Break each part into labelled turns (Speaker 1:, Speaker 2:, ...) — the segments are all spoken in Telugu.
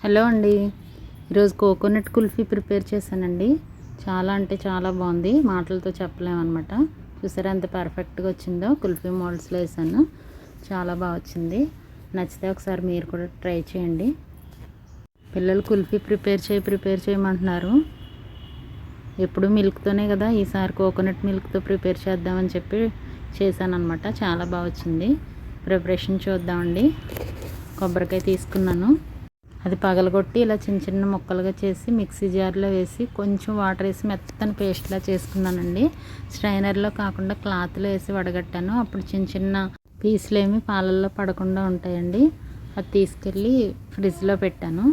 Speaker 1: హలో అండి, ఈరోజు కోకోనట్ కుల్ఫీ ప్రిపేర్ చేశానండి. చాలా అంటే చాలా బాగుంది, మాటలతో చెప్పలేమన్నమాట. చూసారా ఎంత పర్ఫెక్ట్గా వచ్చిందో. కుల్ఫీ మోల్డ్స్లో వేసాను, చాలా బాగా వచ్చింది. నచ్చితే ఒకసారి మీరు కూడా ట్రై చేయండి. పిల్లలు కుల్ఫీ ప్రిపేర్ చేయమంటున్నారు. ఎప్పుడు మిల్క్తోనే కదా, ఈసారి కోకోనట్ మిల్క్తో ప్రిపేర్ చేద్దామని చెప్పి చేశానన్నమాట. చాలా బాగా వచ్చింది. ప్రిపరేషన్ చూద్దామండి. కొబ్బరికాయ తీసుకున్నాను, అది పగలగొట్టి ఇలా చిన్న చిన్న ముక్కలుగా చేసి మిక్సీ జార్లో వేసి కొంచెం వాటర్ వేసి మెత్తని పేస్ట్లా చేసుకున్నానండి. స్ట్రైనర్లో కాకుండా క్లాత్లో వేసి వడగట్టాను. అప్పుడు చిన్న చిన్న పీసులు ఏమి పాలల్లో పడకుండా ఉంటాయండి. అది తీసుకెళ్ళి ఫ్రిడ్జ్లో పెట్టాను.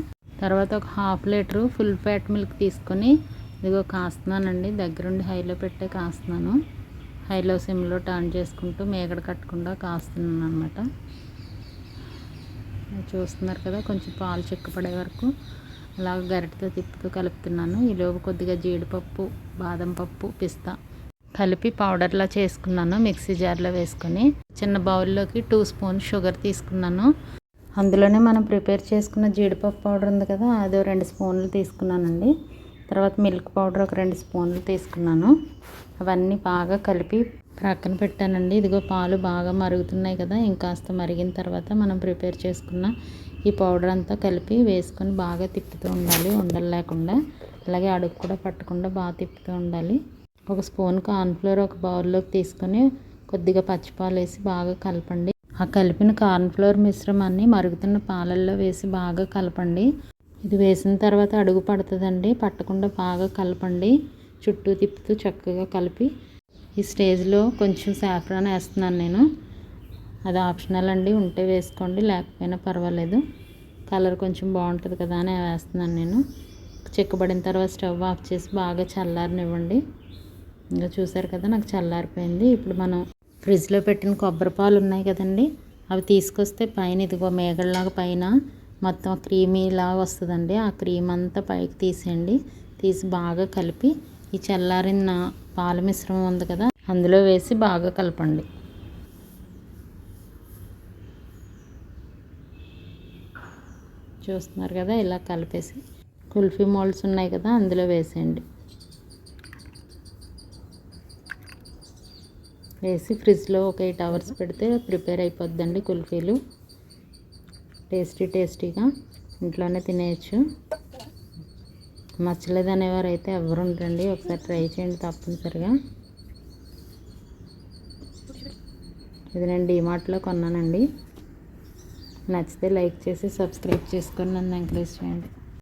Speaker 1: తర్వాత ఒక half litre full fat milk తీసుకొని ఇదిగో కాస్తున్నానండి. దగ్గరుండి హైలో పెట్టే కాస్తున్నాను. హైలో సిమ్లో టర్న్ చేసుకుంటూ మేగడ కట్టకుండా కాస్తున్నాను అనమాట. చూస్తున్నారు కదా, కొంచెం పాలు చిక్కపడే వరకు అలా గరిటెతో తిప్పుతూ కలుపుతున్నాను. ఈలోపు కొద్దిగా జీడిపప్పు, బాదం పప్పు, పిస్తా కలిపి పౌడర్లా చేసుకున్నాను. మిక్సీ జార్లో వేసుకొని చిన్న బౌల్లోకి 2 స్పూన్స్ షుగర్ తీసుకున్నాను. అందులోనే మనం ప్రిపేర్ చేసుకున్న జీడిపప్పు పౌడర్ ఉంది కదా, అదో 2 స్పూన్లు తీసుకున్నానండి. తర్వాత మిల్క్ పౌడర్ ఒక 2 స్పూన్లు తీసుకున్నాను. అవన్నీ బాగా కలిపి ప్రక్కన పెట్టానండి. ఇదిగో పాలు బాగా మరుగుతున్నాయి కదా, ఇంకాస్త మరిగిన తర్వాత మనం ప్రిపేర్ చేసుకున్న ఈ పౌడర్ అంతా కలిపి వేసుకొని బాగా తిప్పుతూ ఉండాలి, ఉండలు లేకుండా. అలాగే అడుగు కూడా పట్టకుండా బాగా తిప్పుతూ ఉండాలి. ఒక స్పూన్ కార్న్ఫ్లోర్ ఒక బౌల్లోకి తీసుకొని కొద్దిగా పచ్చిపాలు వేసి బాగా కలపండి. ఆ కలిపిన కార్న్ఫ్లోర్ మిశ్రమాన్ని మరుగుతున్న పాలల్లో వేసి బాగా కలపండి. ఇది వేసిన తర్వాత అడుగు పడుతుందండి, పట్టకుండా బాగా కలపండి. చుట్టూ తిప్పుతూ చక్కగా కలిపి ఈ స్టేజ్లో కొంచెం సాఫ్రాన్ వేస్తున్నాను నేను. అది ఆప్షనల్ అండి, ఉంటే వేసుకోండి, లేకపోయినా పర్వాలేదు. కలర్ కొంచెం బాగుంటుంది కదా అని వేస్తున్నాను నేను. చిక్కబడిన తర్వాత స్టవ్ ఆఫ్ చేసి బాగా చల్లారనివ్వండి. ఇంకా చూసారు కదా, నాకు చల్లారిపోయింది. ఇప్పుడు మనం ఫ్రిడ్జ్లో పెట్టిన కొబ్బరి పాలు ఉన్నాయి కదండి, అవి తీసుకొస్తే పైన ఇదిగో మేగడలాగా పైన మొత్తం క్రీమీలాగా వస్తుందండి. ఆ క్రీమ్ అంతా పైకి తీసేయండి. తీసి బాగా కలిపి ఈ చల్లారిన పాల మిశ్రమం ఉంది కదా, అందులో వేసి బాగా కలపండి. చూస్తున్నారు కదా, ఇలా కలిపేసి కుల్ఫీ మోల్డ్స్ ఉన్నాయి కదా, అందులో వేసేయండి. వేసి ఫ్రిడ్జ్లో ఒక 8 అవర్స్ పెడితే ప్రిపేర్ అయిపోద్దండి కుల్ఫీలు. టేస్టీగా ఇంట్లోనే తినేయచ్చు. నచ్చలేదు అనేవారు అయితే ఎవరు ఉండరండి, ఒకసారి ట్రై చేయండి తప్పనిసరిగా. ఇది నేను డీమార్ట్లో కొన్నానండి. నచ్చితే లైక్ చేసి సబ్స్క్రైబ్ చేసుకొని నన్ను ఎంకరేజ్ చేయండి.